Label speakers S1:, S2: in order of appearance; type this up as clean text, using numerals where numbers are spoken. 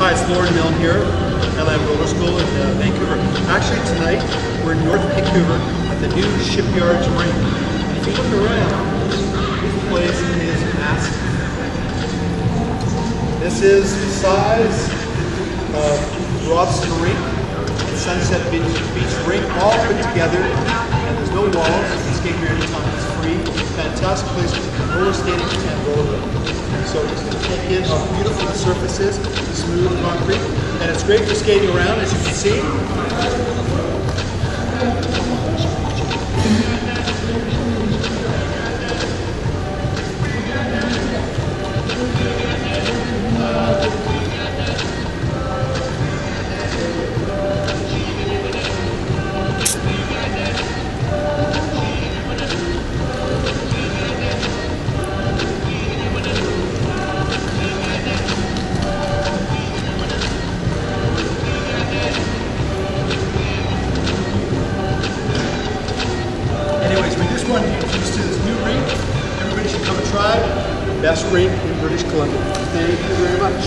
S1: Hi, it's Lorne Milne here, LM Roller School in Vancouver. Actually tonight, we're in North Vancouver at the new ShipYards Rink. And if you look around, this place is massive. This is the size of Lonsdale Quay and Sunset Beach Rink, all put together, and there's no walls. You can skate here anytime. It's free. Fantastic place for roller skating and rollerblading. So it's going to take in how beautiful the surface is, smooth concrete, and it's great for skating around, as you can see. Anyways, we just want to introduce to this new rink. Everybody should come and try. Best rink in British Columbia. Thank you very much.